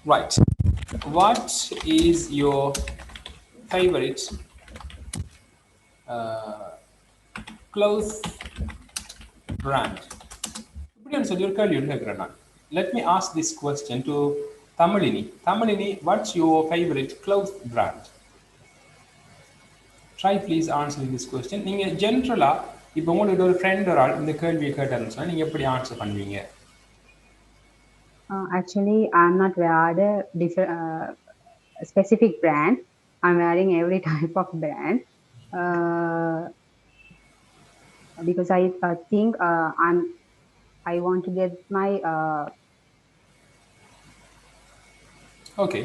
Right. What is your favorite clothes brand? இப்படின்னு சொல்லி ஒரு கேள்வி ஒன்று கேட்குறேன் நான். Let me ask this question to Tamilini. Tamilini, what's your favorite clothes brand? Try please answering this question. நீங்க ஜென்ரலா இப்போ உங்களுக்கு ஒரு ஃப்ரெண்ட் ஒரு ஆள் இந்த கேள்வியை கேட்டாருன்னு சொன்னா நீங்க எப்படி ஆன்சர் பண்ணுவீங்க? Actually, I'm not wearing a different specific brand. I'm wearing every type of brand because I think I want to get my okay.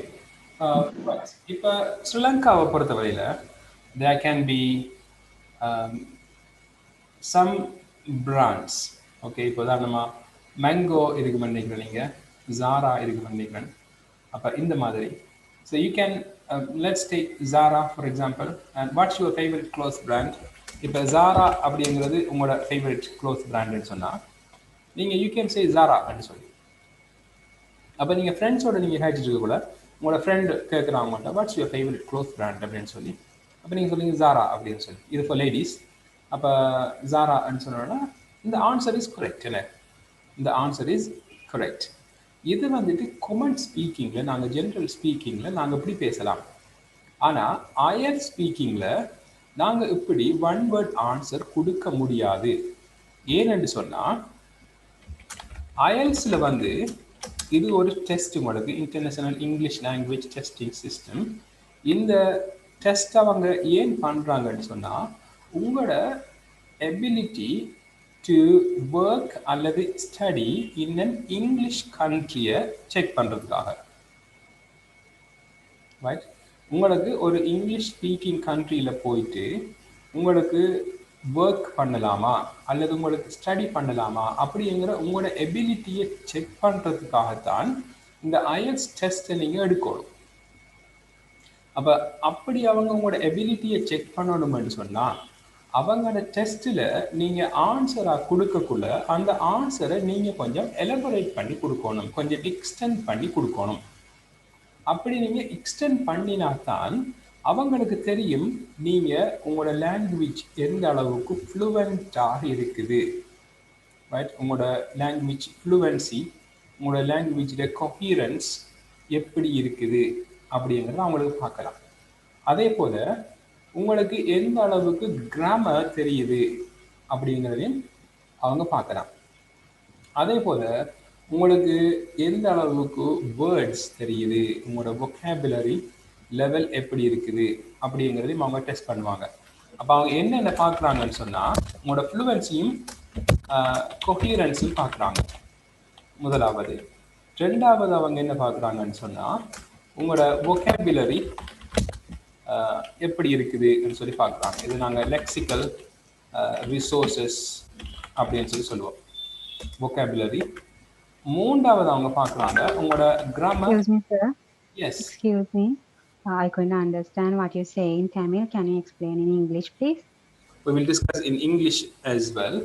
இப்போ ஸ்ரீலங்காவை பொறுத்தவரையில் there can be um, some brands. Okay, இப்போ உதாரணமாக mango இருக்கு பண்ணிக்கிறேன், நீங்கள் ஜாரா இருக்கு பண்ணிக்கிறேன். அப்போ இந்த மாதிரி so you can let's take Zara for example. And what's your favourite cloth brand? இப்போ ஜாரா அப்படிங்கிறது உங்களோட ஃபேவரட் க்ளோத் பிராண்டுன்னு சொன்னால் நீங்கள் யூ கேன் சே ஜாரா அப்படின்னு சொல்லி. அப்போ நீங்கள் ஃப்ரெண்ட்ஸோட நீங்கள் கேட்டுட்டு கூட உங்களோட ஃப்ரெண்டு கேட்குறாங்க மாட்டா watts your favourite cloth brand அப்படின்னு சொல்லி. அப்போ நீங்கள் சொல்லுங்க ஜாரா அப்படின்னு சொல்லி. இது ஃபார் லேடிஸ். அப்போ ஜாரா அப்படின்னு சொன்னோன்னா இந்த ஆன்சர் இஸ் கரெக்ட். இல்லை, இந்த ஆன்சர் இஸ் கரெக்ட். இது வந்துட்டு கொமெண்ட் ஸ்பீக்கிங்கில் நாங்கள் ஜென்ரல் ஸ்பீக்கிங்கில் நாங்கள் இப்படி பேசலாம். ஆனால் IELTS ஸ்பீக்கிங்கில் நாங்கள் இப்படி ஒன் வேர்ட் ஆன்சர் கொடுக்க முடியாது. ஏன்னு சொன்னால் IELTSல வந்து இது ஒரு டெஸ்ட், உங்களுக்கு international English language testing system. இந்த டெஸ்ட் அவங்க ஏன் பண்ணுறாங்கன்னு சொன்னால் உங்களோட எபிலிட்டி டு ஒர்க் அல்லது ஸ்டடி இன் அன் இங்கிலீஷ் கண்ட்ரியை செக் பண்ணுறதுக்காக. ரைட், உங்களுக்கு ஒரு இங்கிலீஷ் ஸ்பீக்கிங் கண்ட்ரியில் போயிட்டு உங்களுக்கு ஒர்க் பண்ணலாமா அல்லது உங்களுக்கு ஸ்டடி பண்ணலாமா அப்படிங்கிற உங்களோட எபிலிட்டியை செக் பண்ணுறதுக்காகத்தான் இந்த IELTS டெஸ்ட்டை நீங்கள் எடுக்கணும். அப்போ அப்படி அவங்க உங்களோட எபிலிட்டியை செக் பண்ணணும்னு சொன்னால் அவங்களோட டெஸ்ட்டில் நீங்கள் ஆன்சராக கொடுக்கக்குள்ள அந்த ஆன்சரை நீங்கள் கொஞ்சம் எலபரேட் பண்ணி கொடுக்கணும், கொஞ்சம் எக்ஸ்டெண்ட் பண்ணி கொடுக்கணும். அப்படி நீங்கள் எக்ஸ்டெண்ட் பண்ணினாத்தான் அவங்களுக்கு தெரியும் நீங்கள் உங்களோட லாங்குவேஜ் எந்த அளவுக்கு ஃப்ளூவெண்ட்டாக இருக்குது. ரைட், உங்களோட லாங்குவேஜ் ஃப்ளூவன்சி, உங்களோட லாங்குவேஜோட கொஹீரன்ஸ் எப்படி இருக்குது அப்படிங்கிறத அவங்களுக்கு பார்க்கலாம். அதே போல் உங்களுக்கு எந்த அளவுக்கு கிராமர் தெரியுது அப்படிங்கிறதையும் அவங்க பார்க்கலாம். அதே போல் உங்களுக்கு எந்த அளவுக்கு வேர்ட்ஸ் தெரியுது, உங்களோட vocabulary லெவல் எப்படி இருக்குது அப்படிங்கிறதையும் அவங்க டெஸ்ட் பண்ணுவாங்க. அப்போ அவங்க என்னென்ன பார்க்குறாங்கன்னு சொன்னால் உங்களோட ஃப்ளூவன்சியும் கொஹீரன்ஸையும் பார்க்குறாங்க முதலாவது. ரெண்டாவது அவங்க என்ன பார்க்குறாங்கன்னு சொன்னால் உங்களோட vocabulary எப்படி இருக்குதுன்னு சொல்லி பார்க்குறாங்க. இது நாங்கள் லெக்சிக்கல் ரிசோர்ஸஸ் அப்படின்னு சொல்லி சொல்லுவோம், vocabulary. மூன்றாவது அவங்க பார்க்குறாங்க உங்களோட grammar. Excuse me, sir. Yes. Excuse me. I couldn't understand what you say in Tamil. Can you explain in English, please? We will discuss in English as well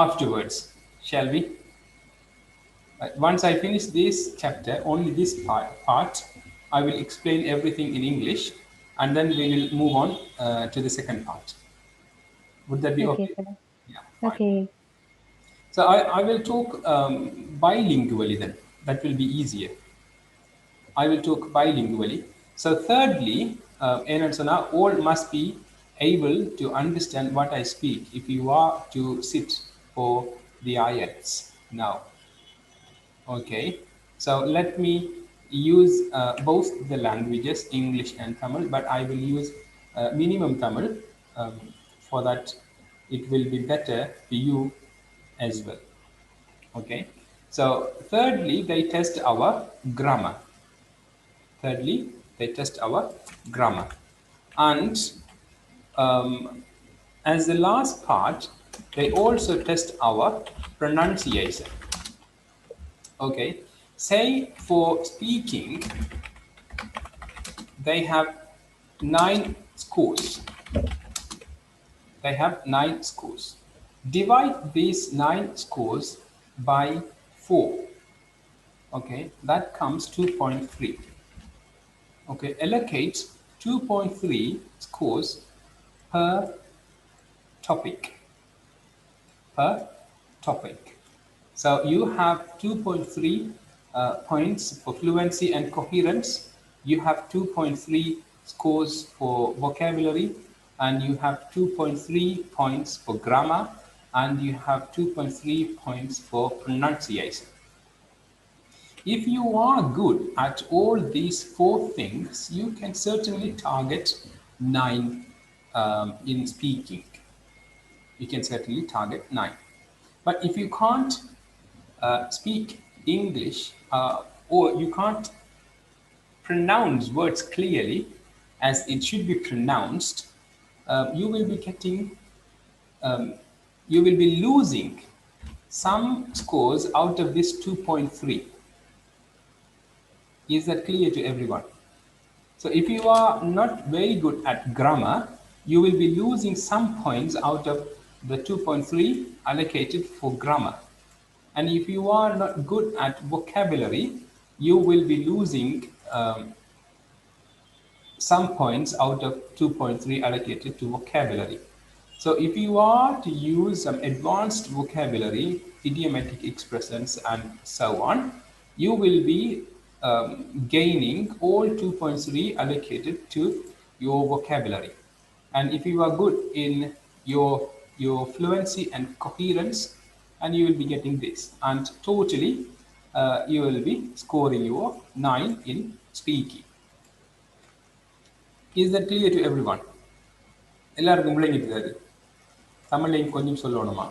afterwards, shall we? Once I finish this chapter, only this part, I will explain everything in English and then we will move on to the second part. Would that be okay? Sir. Yeah, okay. So I will talk bilingually then. That will be easier. I will talk bilingually. So thirdly, all must be able to understand what I speak if you are to sit for the IELTS now. Okay, so let me use both the languages, English and Tamil, but I will use minimum Tamil for that it will be better for you as well. Okay, so thirdly they test our grammar. And as the last part they also test our pronunciation. Okay, say for speaking they have 9 scores. Divide these 9 scores by 4. Okay, that comes 2.3. Okay, allocate 2.3 scores per topic. Per topic. So you have 2.3 points for fluency and coherence. You have 2.3 scores for vocabulary, and you have 2.3 points for grammar, and you have 2.3 points for pronunciation. If you are good at all these four things, you can certainly target 9 in speaking. You can certainly target 9. But if you can't speak English, or you can't pronounce words clearly as it should be pronounced, you will be getting, you will be losing some scores out of this 2.3. Is that clear to everyone? So if you are not very good at grammar, you will be losing some points out of the 2.3 allocated for grammar. And if you are not good at vocabulary, you will be losing some points out of 2.3 allocated to vocabulary. So if you are to use some advanced vocabulary, idiomatic expressions, and so on, you will be gaining all 2.3 allocated to your vocabulary. And if you are good in your fluency and coherence, and you will be getting this, and totally you will be scoring your 9 in speaking. Is that clear to everyone? எல்லாருக்கும் விளங்கிட்டு தமிழையும் கொஞ்சம் சொல்லணுமா?